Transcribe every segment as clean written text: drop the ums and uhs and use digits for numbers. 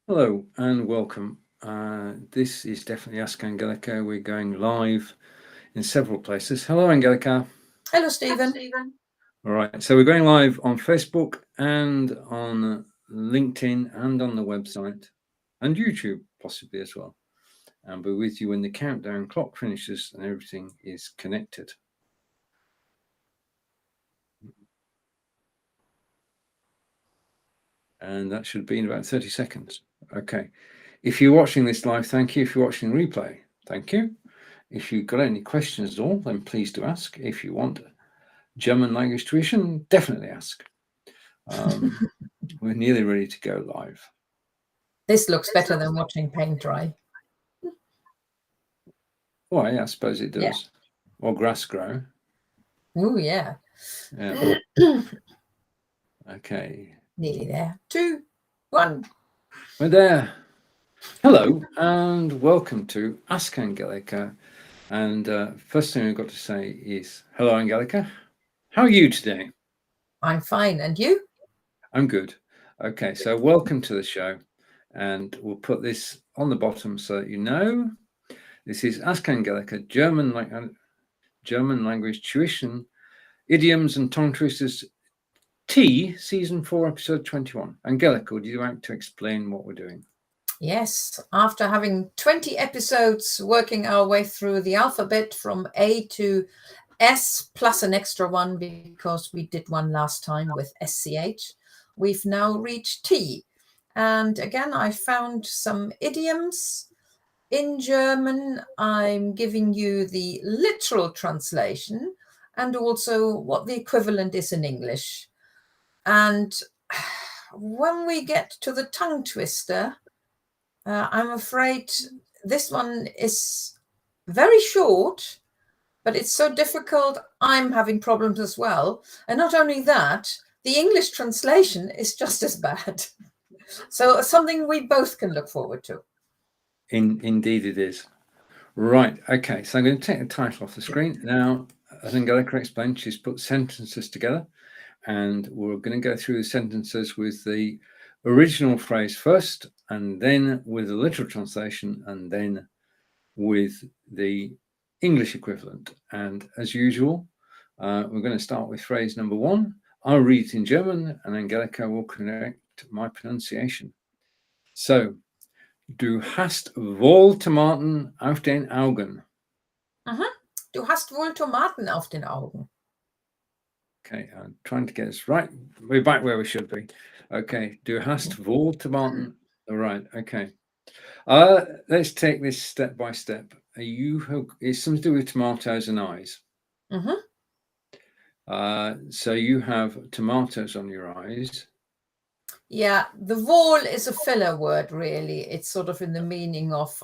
Hello and welcome. This is definitely Ask Angelika. We're going live in several places. Hello, Angelika. Hello, Steven. All right, so we're going live on Facebook and on LinkedIn and on the website and YouTube possibly as well. And we're with you when the countdown clock finishes and everything is connected. And that should be in about 30 seconds. Okay. If you're watching this live, thank you. If you're watching replay, thank you. If you've got any questions at all, then please do ask. If you want German language tuition, definitely ask. We're nearly ready to go live. This looks better than watching paint dry. Well, yeah, I suppose it does. Yeah. Or grass grow. Oh, yeah. Yeah. Okay. Nearly there. 2, 1. We're there. Hello and welcome to Ask Angelika. And first thing we've got to say is, hello, Angelika. How are you today? I'm fine. And you? I'm good. Okay, so welcome to the show. And we'll put this on the bottom so that you know. This is Ask Angelika, German language tuition, idioms and tongue twisters, T, season 4, episode 21. Angelika, would you like to explain what we're doing? Yes. After having 20 episodes working our way through the alphabet from A to S plus an extra one because we did one last time with SCH, we've now reached T. And again, I found some idioms. In German, I'm giving you the literal translation and also what the equivalent is in English. And when we get to the tongue twister, I'm afraid this one is very short, but it's so difficult, I'm having problems as well. And not only that, the English translation is just as bad. So something we both can look forward to. Indeed it is. Right, okay, so I'm going to take the title off the screen. Now, as Angelika explained, she's put sentences together, and we're going to go through the sentences with the original phrase first, and then with the literal translation, and then with the English equivalent. And as usual, we're going to start with phrase number 1. I'll read it in German, and Angelika will correct my pronunciation. So, du hast wohl Tomaten auf den Augen. Du hast wohl Tomaten auf den Augen. Okay, I'm trying to get this right. We're back where we should be. Okay, du hast wohl Tomaten. All right, okay. Let's take this step by step. It's something to do with tomatoes and eyes. So you have tomatoes on your eyes. Yeah, the wohl is a filler word, really. It's sort of in the meaning of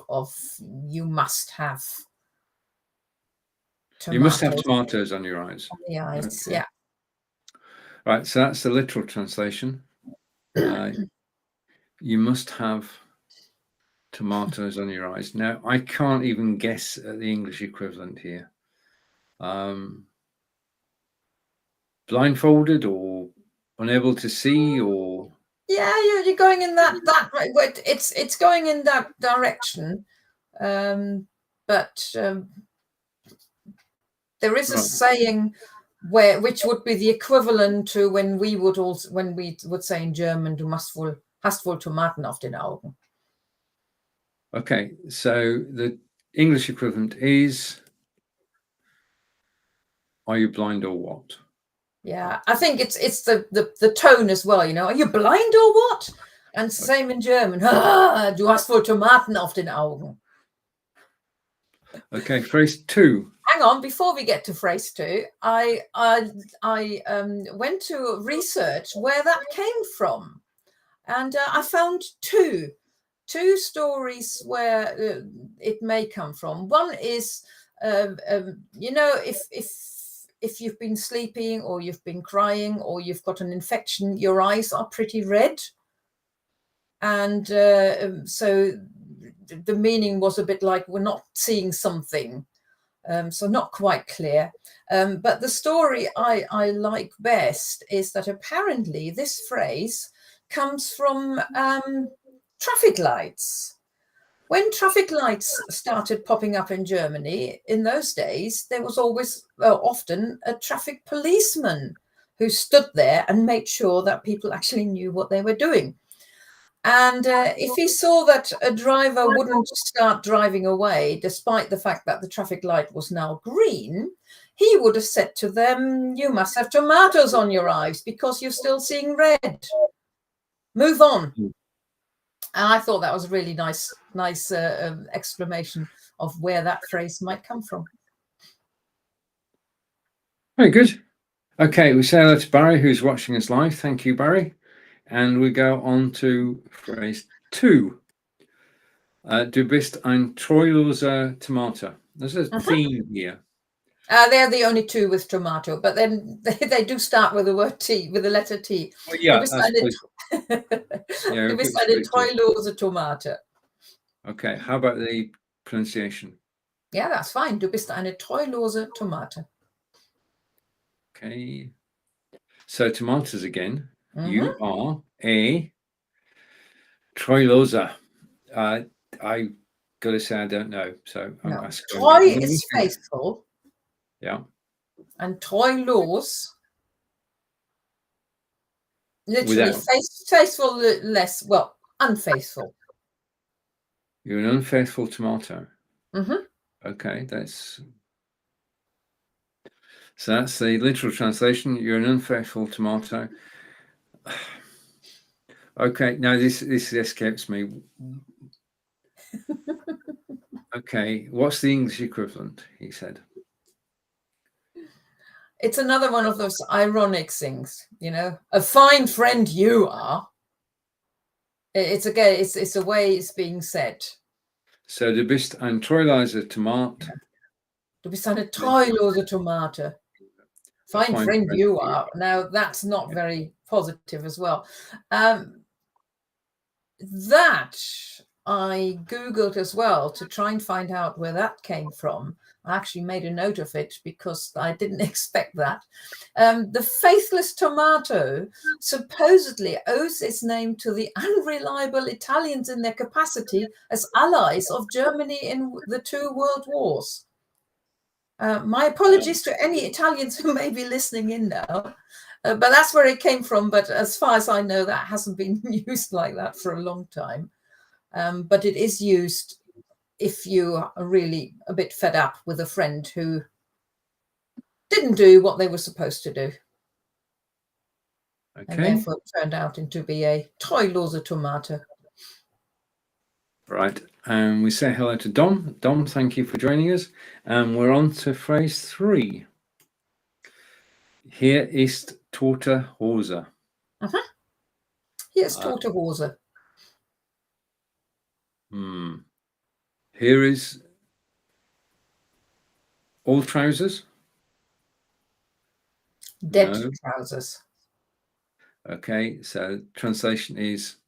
you must have tomatoes. You must have tomatoes on your eyes. On the eyes, Okay. yeah. Right, so that's the literal translation. You must have tomatoes on your eyes. Now, I can't even guess at the English equivalent here. Blindfolded or unable to see, or yeah, you're going in that right. It's going in that direction, but there is a saying which would be the equivalent to when we would say in German, du hast wohl Tomaten auf den Augen. Okay, so the English equivalent is, are you blind or what? Yeah, I think it's the tone as well, you know. Are you blind or what? And same in German. Du hast wohl Tomaten auf den Augen. Okay, phrase 2. Hang on, before we get to phrase 2, I went to research where that came from, and I found two stories where it may come from. One is, you know, if you've been sleeping or you've been crying or you've got an infection, your eyes are pretty red. And so the meaning was a bit like we're not seeing something. So not quite clear. But the story I like best is that apparently this phrase comes from traffic lights. When traffic lights started popping up in Germany, in those days, there was always often a traffic policeman who stood there and made sure that people actually knew what they were doing. And if he saw that a driver wouldn't start driving away, despite the fact that the traffic light was now green, he would have said to them, "You must have tomatoes on your eyes because you're still seeing red. Move on." And I thought that was a really nice explanation of where that phrase might come from. Very good. Okay, we say hello to Barry, who's watching us live. Thank you, Barry. And we go on to phrase 2. Du bist ein treulose Tomate. There's a theme here. They're the only 2 with tomato, but then they do start with the word T, with the letter T. Well, yeah, Du bist eine treulose Tomate. Okay, how about the pronunciation? Yeah, that's fine. Du bist eine treulose Tomate. Okay. So tomatoes again. You are a treulose. I got to say I don't know. So no. I'm asking. Treu is faithful. Yeah. And treulos, literally faithful, less, well, unfaithful. You're an unfaithful tomato. Okay, so that's the literal translation. You're an unfaithful tomato. Okay, now this escapes me. Okay, what's the English equivalent? He said. It's another one of those ironic things, you know. A fine friend you are. It's a way it's being said. So du bist ein treulose Tomat. Du bist eine treulose Tomate. Fine friend you are. Now that's not very positive as well. That I Googled as well to try and find out where that came from. I actually made a note of it because I didn't expect that. The faithless tomato supposedly owes its name to the unreliable Italians in their capacity as allies of Germany in the 2 world wars. My apologies to any Italians who may be listening in now, but that's where it came from. But as far as I know, that hasn't been used like that for a long time. But it is used if you are really a bit fed up with a friend who didn't do what they were supposed to do. Okay. And therefore it turned out to be a treulose Tomate. Right. And we say hello to Dom. Dom, thank you for joining us. And we're on to phrase 3. Hier ist tote Hose. Hier ist tote Hose. Here is all trousers? Dead trousers. Okay, so translation is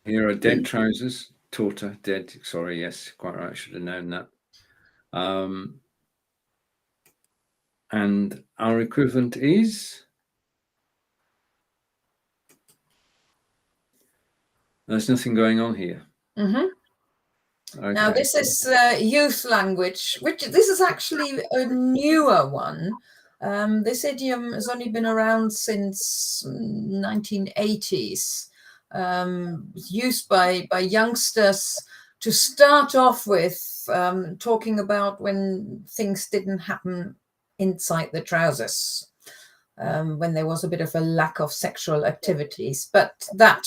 here are dead trousers. Torta, dead. Sorry, yes, quite right. I should have known that. And our equivalent is? There's nothing going on here. Okay. Now this is youth language, which this is actually a newer one. This idiom has only been around since 1980s. Used by youngsters to start off with talking about when things didn't happen inside the trousers, when there was a bit of a lack of sexual activities. But that,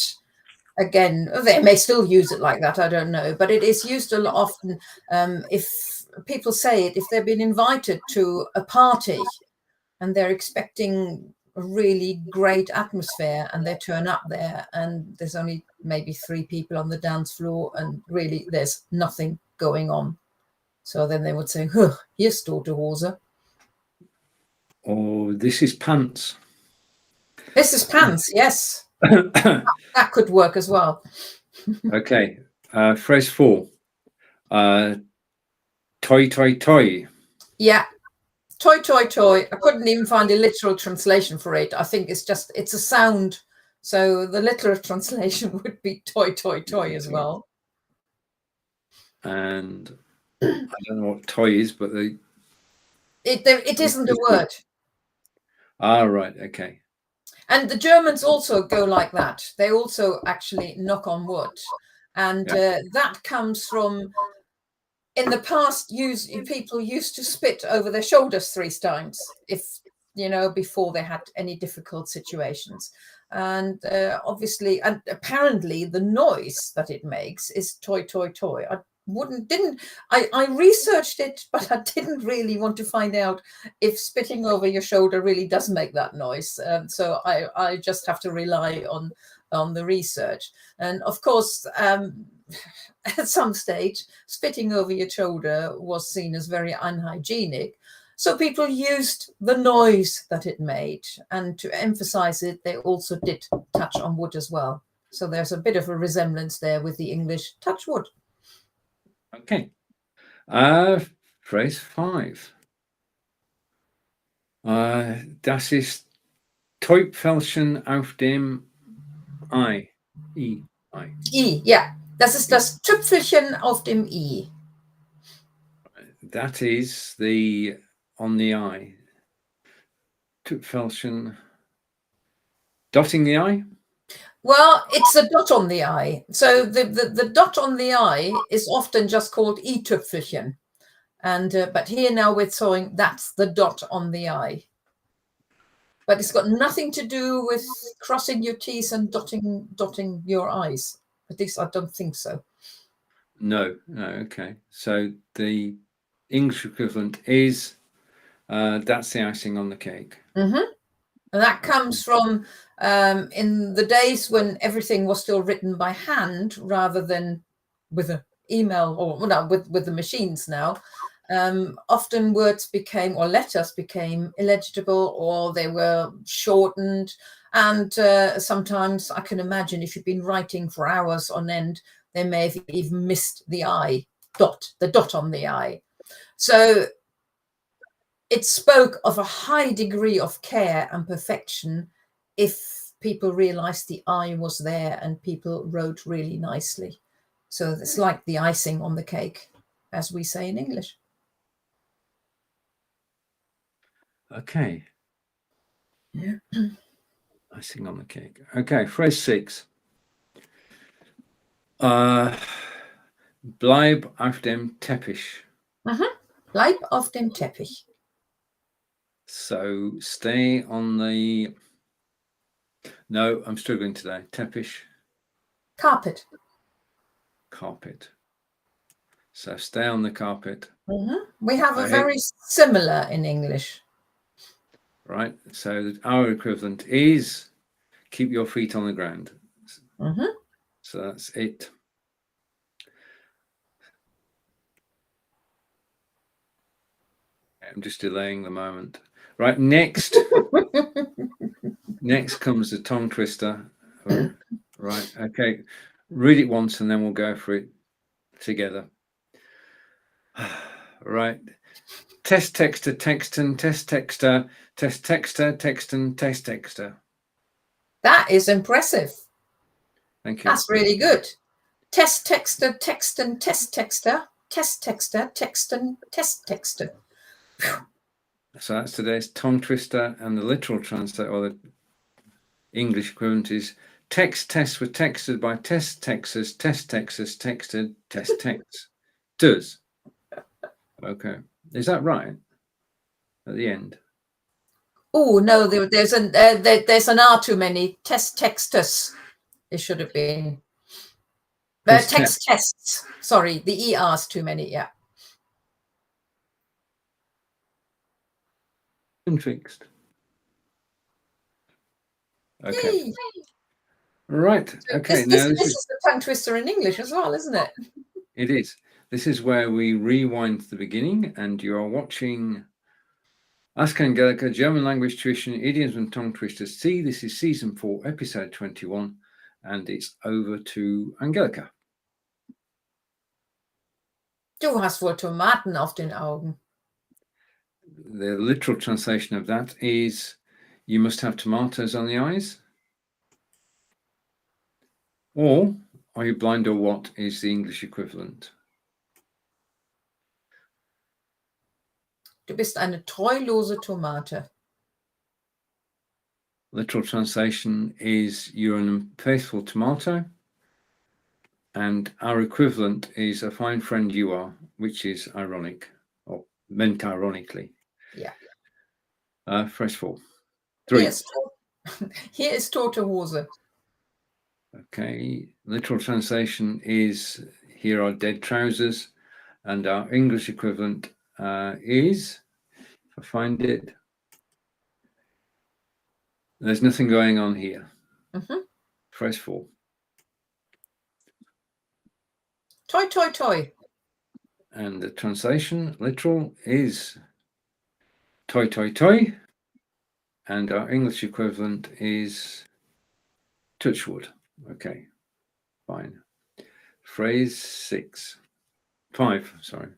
again, they may still use it like that, I don't know, but it is used a lot often if people say it, if they've been invited to a party and they're expecting a really great atmosphere and they turn up there and there's only maybe 3 people on the dance floor and really there's nothing going on. So then they would say, "Huh, hier ist tote Hose." Oh, this is pants. This is pants, yes. That could work as well. Okay, phrase 4. Toy, toy, toy. Yeah. Toy, toy, toy. I couldn't even find a literal translation for it. I think it's a sound So the literal translation would be toy, toy, toy as well. And I don't know what toy is, but it isn't a word. Right, okay. And the Germans also go like that. They also actually knock on wood. And that comes from, in the past, people used to spit over their shoulders 3 times, if, before they had any difficult situations. And obviously, and apparently the noise that it makes is toy, toy, toy. I researched it, but I didn't really want to find out if spitting over your shoulder really does make that noise. So I just have to rely on the research. And of course, at some stage, spitting over your shoulder was seen as very unhygienic. So people used the noise that it made. And to emphasize it, they also did touch on wood as well. So there's a bit of a resemblance there with the English touch wood. Okay. Phrase 5. Das ist Teufelschen auf dem I. I. I, ja. Das ist das Tüpfelchen auf dem I. That is the on the I. Tüpfelchen. Dotting the I? Well, it's a dot on the I. So the dot on the I is often just called i-Tüpfelchen. And but here now we're saying that's the dot on the I. But it's got nothing to do with crossing your T's and dotting your I's. At least I don't think so. No, okay. So the English equivalent is that's the icing on the cake. Mm-hmm. And that comes from in the days when everything was still written by hand rather than with an email or with the machines now. Often words became, or letters became, illegible, or they were shortened. And sometimes I can imagine if you've been writing for hours on end, they may have even missed the I, the dot on the I. So it spoke of a high degree of care and perfection if people realized the I was there and people wrote really nicely. So it's like the icing on the cake, as we say in English. Okay. Icing on the cake. Okay, phrase 6. Bleib auf dem Teppich. Bleib auf dem Teppich. So stay on the... No, I'm struggling today. Teppich. Carpet. Carpet. So stay on the carpet. We have a very similar in English. Right. So our equivalent is keep your feet on the ground. So that's it. I'm just delaying the moment. Right. Next. Next comes the tongue twister. Right. Okay. Read it once and then we'll go for it together. Right. Test texter, texten, test texter, test texter, texten, test texter. That is impressive. Thank you. That's really good. Test texter, texten, test texter, test texter, texten, test texter. So that's today's tongue twister, and the literal translate, or the English equivalent, is text tests were texted by test texters, test texters texted, test texts. Does. Okay. Is that right? At the end? Oh no, there's an R too many. Test texters. It should have been. Tests. Sorry, the ER's too many. Yeah. Been fixed. Okay. Yay. Right. Okay. This is the tongue twister in English as well, isn't it? It is. This is where we rewind to the beginning, and you are watching Ask Angelika, German language tuition, idioms and tongue twisters. See, this is season 4, episode 21, and it's over to Angelika. Du hast wohl Tomaten auf den Augen. The literal translation of that is, you must have tomatoes on the eyes. Or are you blind, or what is the English equivalent? Du bist eine treulose Tomate. Literal translation is you're an unfaithful tomato. And our equivalent is a fine friend you are, which is ironic, or meant ironically. Yeah. Phrase 4. 3. Hier ist tote Hose. Okay. Literal translation is here are dead trousers. And our English equivalent is, if I find it, there's nothing going on here. Phrase 4. Toi, toi, toi. And the translation, literal, is toi, toi, toi. And our English equivalent is touchwood. Okay, fine. Phrase 5, sorry.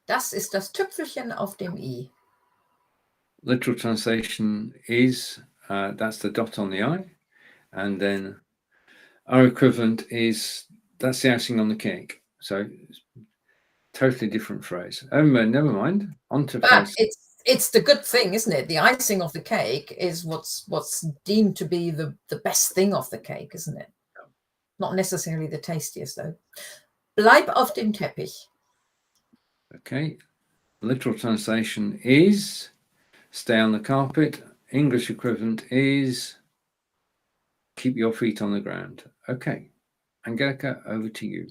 Das ist das Tüpfelchen auf dem I. Literal translation is, that's the dot on the I. And then our equivalent is, that's the icing on the cake. So totally different phrase. Oh, never mind. On to phrase. It's the good thing, isn't it? The icing of the cake is what's deemed to be the best thing of the cake, isn't it? Not necessarily the tastiest, though. Bleib auf dem Teppich. Okay. Literal translation is stay on the carpet. English equivalent is keep your feet on the ground. Okay. Angelika, over to you.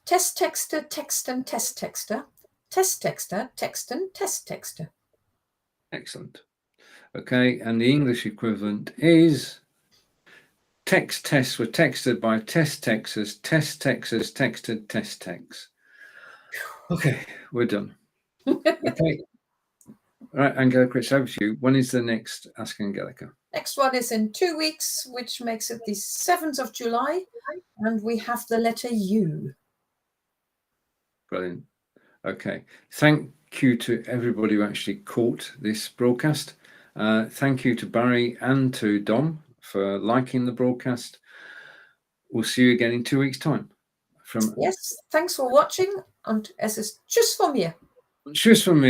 Testtexte, texten, Testtexte. Testtexte, texten, Testtexte. Excellent. Okay, and the English equivalent is tests were texted by test texters texted test texts. Okay, we're done. Okay. All right, Angelika, it's over to you. When is the next Ask Angelika? Next one is in 2 weeks, which makes it the 7th of July, and we have the letter U. Brilliant. Okay, thank you to everybody who actually caught this broadcast. Thank you to Barry and to Dom for liking the broadcast. We'll see you again in 2 weeks' time. Yes, thanks for watching, und es ist Tschüss von mir. Tschüss von mir.